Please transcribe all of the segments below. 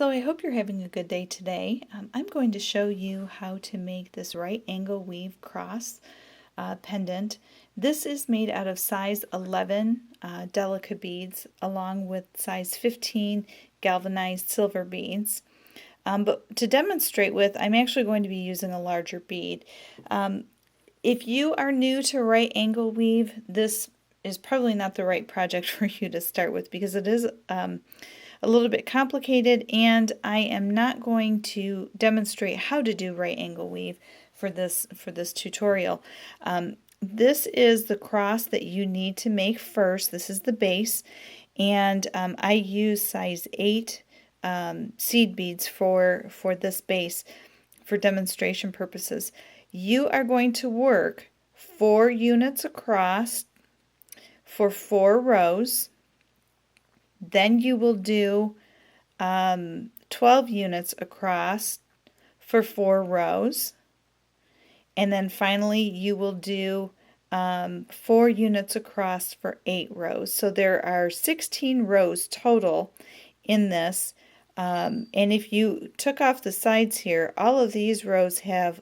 So I hope you're having a good day today. I'm going to show you how to make this right angle weave cross pendant. This is made out of size 11 Delica beads along with size 15 galvanized silver beads. But to demonstrate with, I'm actually going to be using a larger bead. If you are new to right angle weave, this is probably not the right project for you to start with because it is a little bit complicated, and I am not going to demonstrate how to do right angle weave for this tutorial. This is the cross that you need to make first. This is the base, and I use size 8 seed beads for this base for demonstration purposes. You are going to work 4 units across for 4 rows. Then you will do 12 units across for 4 rows. And then finally you will do 4 units across for 8 rows. So there are 16 rows total in this. And if you took off the sides here, all of these rows have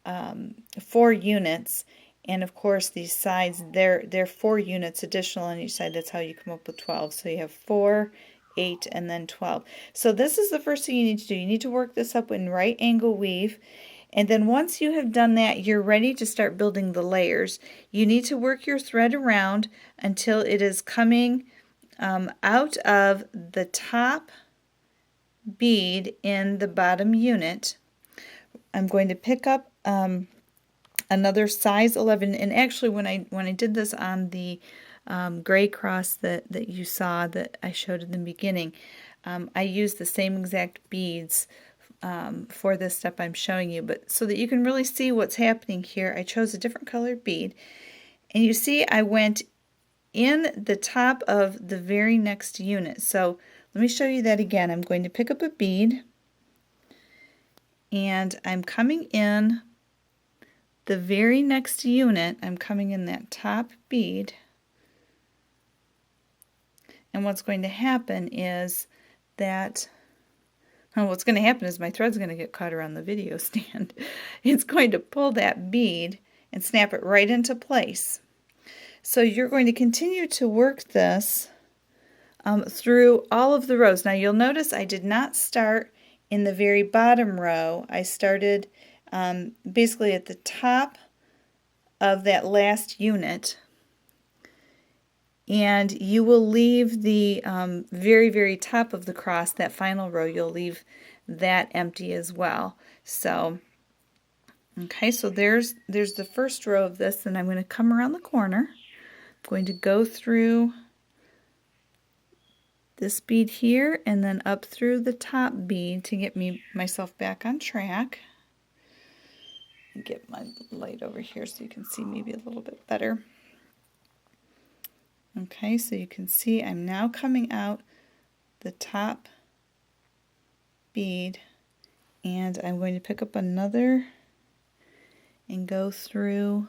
4 units. And of course these sides, they're 4 units additional on each side. That's how you come up with 12. So you have 4, 8, and then 12. So this is the first thing you need to do. You need to work this up in right angle weave. And then once you have done that, you're ready to start building the layers. You need to work your thread around until it is coming out of the top bead in the bottom unit. I'm going to pick up another size 11, and actually when I did this on the gray cross that you saw that I showed in the beginning, I used the same exact beads for this step I'm showing you, but so that you can really see what's happening here, I chose a different colored bead, and you see I went in the top of the very next unit. So let me show you that again. I'm going to pick up a bead, and I'm coming in the very next unit. I'm coming in that top bead, and what's going to happen is that what's going to happen is my thread's going to get caught around the video stand. It's going to pull that bead and snap it right into place. So you're going to continue to work this through all of the rows. Now you'll notice I did not start in the very bottom row. I started basically at the top of that last unit, and you will leave the very top of the cross, that final row, you'll leave that empty as well. So okay, so there's the first row of this, and I'm going to come around the corner. I'm going to go through this bead here and then up through the top bead to get myself back on track. Get my light over here so you can see maybe a little bit better. Okay, so you can see I'm now coming out the top bead, and I'm going to pick up another and go through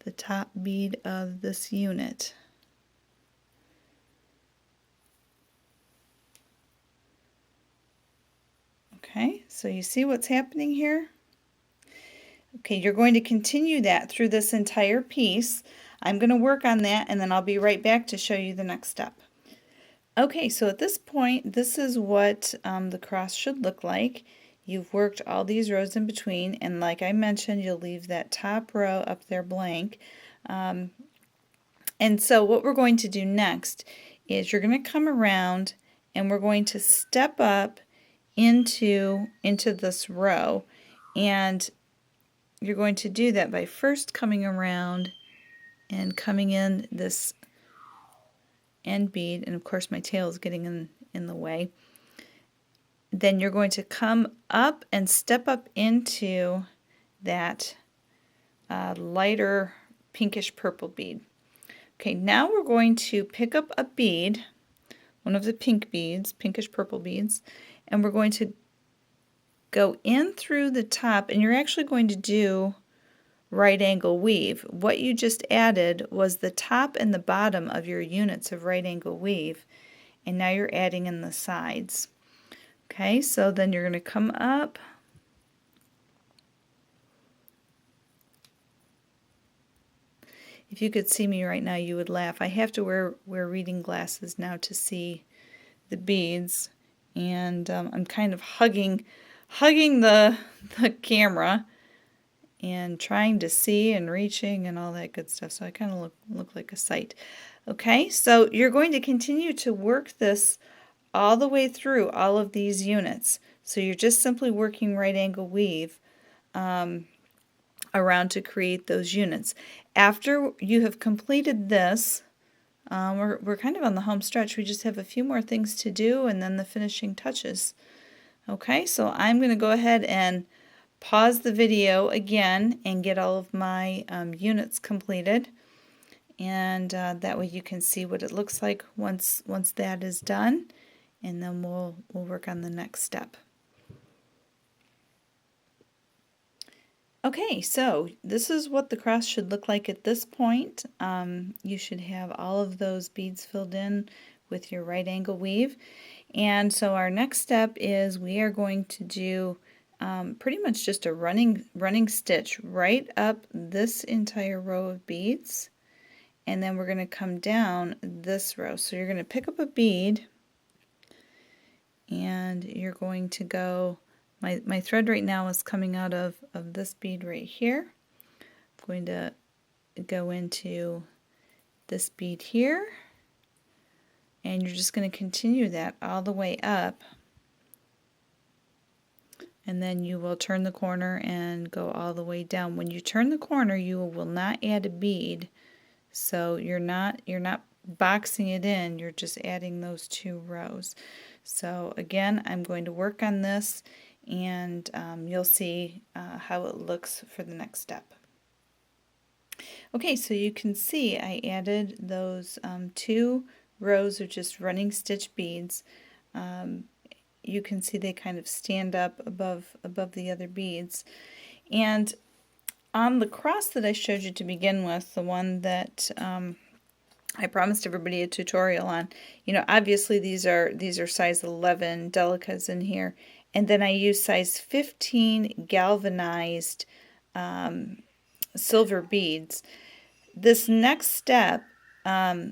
the top bead of this unit. Okay, so you see what's happening here? Okay, you're going to continue that through this entire piece. I'm going to work on that, and then I'll be right back to show you the next step. Okay, so at this point, this is what the cross should look like. You've worked all these rows in between, and like I mentioned, you'll leave that top row up there blank. And so what we're going to do next is you're going to come around and we're going to step up into this row, and you're going to do that by first coming around and coming in this end bead, and of course my tail is getting in the way. Then you're going to come up and step up into that lighter pinkish purple bead. Okay, now we're going to pick up a bead, one of the pink beads, pinkish purple beads, and we're going to go in through the top, and you're actually going to do right angle weave. What you just added was the top and the bottom of your units of right angle weave, and now you're adding in the sides. Okay, so then you're going to come up. If you could see me right now, you would laugh. I have to wear reading glasses now to see the beads, and I'm kind of hugging the camera and trying to see and reaching and all that good stuff. So I kind of look like a sight. Okay, so you're going to continue to work this all the way through all of these units. So you're just simply working right angle weave around to create those units. After you have completed this, we're kind of on the home stretch. We just have a few more things to do and then the finishing touches. Okay, so I'm going to go ahead and pause the video again and get all of my units completed, and that way you can see what it looks like once that is done, and then we'll work on the next step. Okay, so this is what the cross should look like at this point. You should have all of those beads filled in with your right angle weave, and so our next step is we are going to do pretty much just a running stitch right up this entire row of beads, and then we're going to come down this row. So you're going to pick up a bead and you're going to go, my thread right now is coming out of this bead right here. I'm going to go into this bead here, and you're just going to continue that all the way up, and then you will turn the corner and go all the way down. When you turn the corner, you will not add a bead, so you're not boxing it in, you're just adding those 2 rows. So again, I'm going to work on this, and you'll see how it looks for the next step. Okay, so you can see I added those 2 rows of just running stitch beads. You can see they kind of stand up above the other beads. And on the cross that I showed you to begin with, the one that I promised everybody a tutorial on, you know, obviously these are size 11 delicas in here, and then I use size 15 galvanized silver beads. This next step,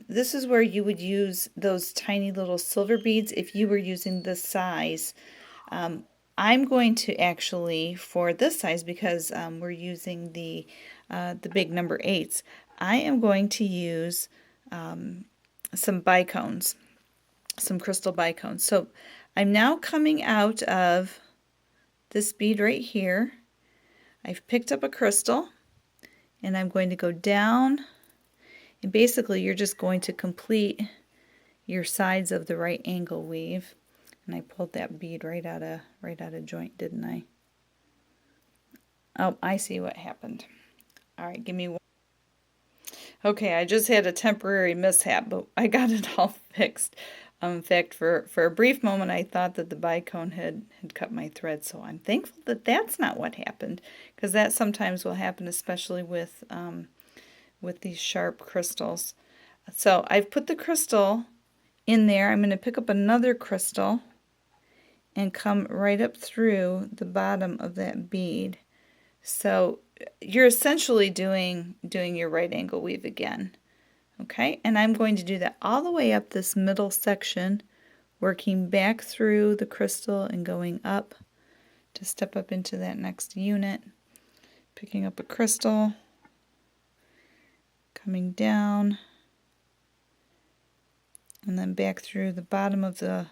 this is where you would use those tiny little silver beads if you were using this size. I'm going to actually, for this size, because we're using the big number 8s, I am going to use some bicones, some crystal bicones. So I'm now coming out of this bead right here. I've picked up a crystal, and I'm going to go down, and basically you're just going to complete your sides of the right angle weave. And I pulled that bead right out of joint, didn't I? Oh, I see what happened. All right, give me one. Okay, I just had a temporary mishap, but I got it all fixed. In fact, for a brief moment, I thought that the bicone had cut my thread, so I'm thankful that that's not what happened, because that sometimes will happen, especially with these sharp crystals. So I've put the crystal in there. I'm going to pick up another crystal and come right up through the bottom of that bead. So you're essentially doing your right angle weave again. Okay, and I'm going to do that all the way up this middle section, working back through the crystal and going up to step up into that next unit, picking up a crystal, coming down, and then back through the bottom of the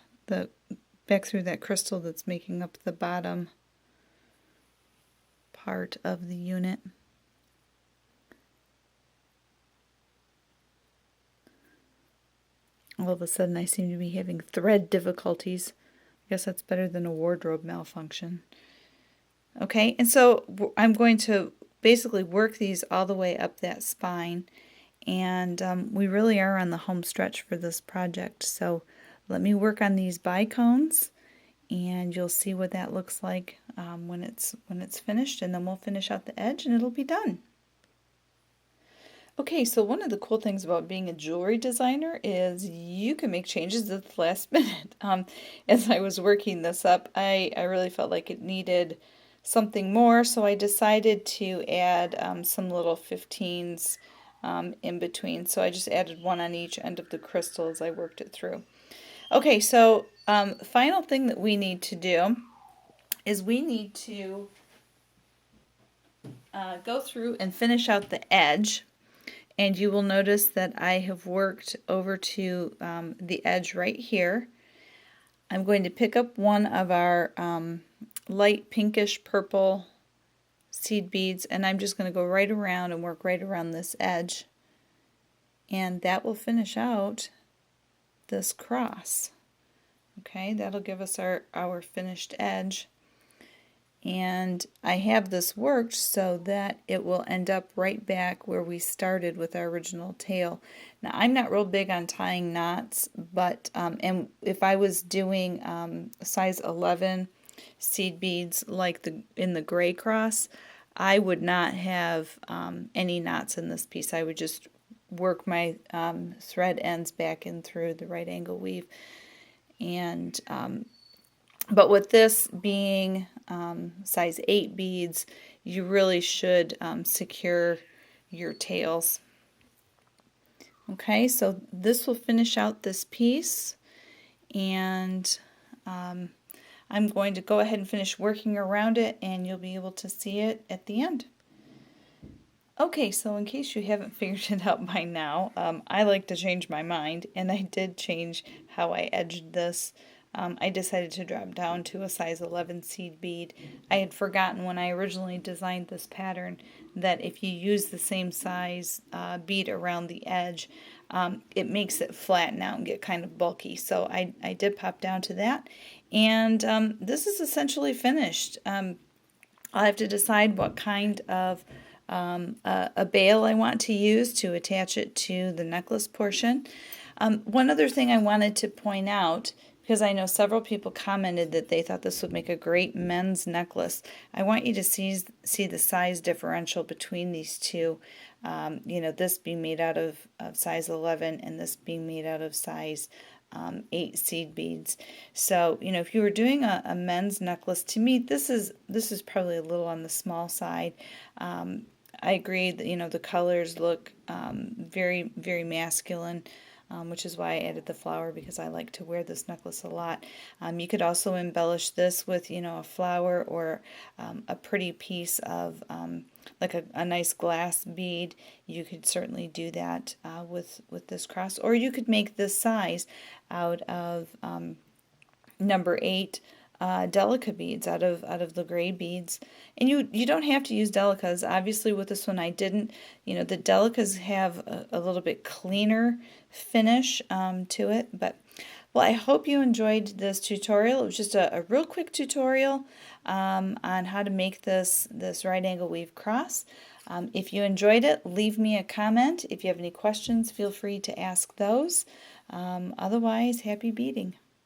back through that crystal that's making up the bottom part of the unit. All of a sudden I seem to be having thread difficulties. I guess that's better than a wardrobe malfunction. Okay, and so I'm going to basically work these all the way up that spine, and we really are on the home stretch for this project. So let me work on these bicones, and you'll see what that looks like when it's finished, and then we'll finish out the edge and it'll be done. Okay, so one of the cool things about being a jewelry designer is you can make changes at the last minute. As I was working this up, I really felt like it needed something more, so I decided to add some little 15s in between. So I just added one on each end of the crystal as I worked it through. Okay, so final thing that we need to do is we need to go through and finish out the edge. And you will notice that I have worked over to the edge right here. I'm going to pick up one of our light pinkish purple seed beads, and I'm just going to go right around and work right around this edge. And that will finish out this cross. Okay, that'll give us our finished edge. And I have this worked so that it will end up right back where we started with our original tail. Now I'm not real big on tying knots, but and if I was doing size 11 seed beads like in the gray cross, I would not have any knots in this piece. I would just work my thread ends back in through the right angle weave. And but with this being size 8 beads, you really should secure your tails. Okay, so this will finish out this piece, and I'm going to go ahead and finish working around it, and you'll be able to see it at the end. Okay, so in case you haven't figured it out by now, I like to change my mind, and I did change how I edged this. I decided to drop down to a size 11 seed bead. I had forgotten when I originally designed this pattern that if you use the same size bead around the edge, it makes it flatten out and get kind of bulky. So I did pop down to that, and this is essentially finished. I'll have to decide what kind of a bail I want to use to attach it to the necklace portion. One other thing I wanted to point out, because I know several people commented that they thought this would make a great men's necklace. I want you to see the size differential between these two. This being made out of size 11 and this being made out of size 8 seed beads. So, if you were doing a men's necklace, to me, this is probably a little on the small side. I agree that, the colors look very, very masculine. Which is why I added the flower, because I like to wear this necklace a lot. You could also embellish this with, a flower or a pretty piece of like a nice glass bead. You could certainly do that with this cross, or you could make this size out of number 8 delica beads, out of the gray beads. And you don't have to use delicas. Obviously with this one I didn't. The delicas have a little bit cleaner finish to it. But well, I hope you enjoyed this tutorial. It was just a real quick tutorial on how to make this right angle weave cross. If you enjoyed it, leave me a comment. If you have any questions, feel free to ask those. Otherwise, happy beading.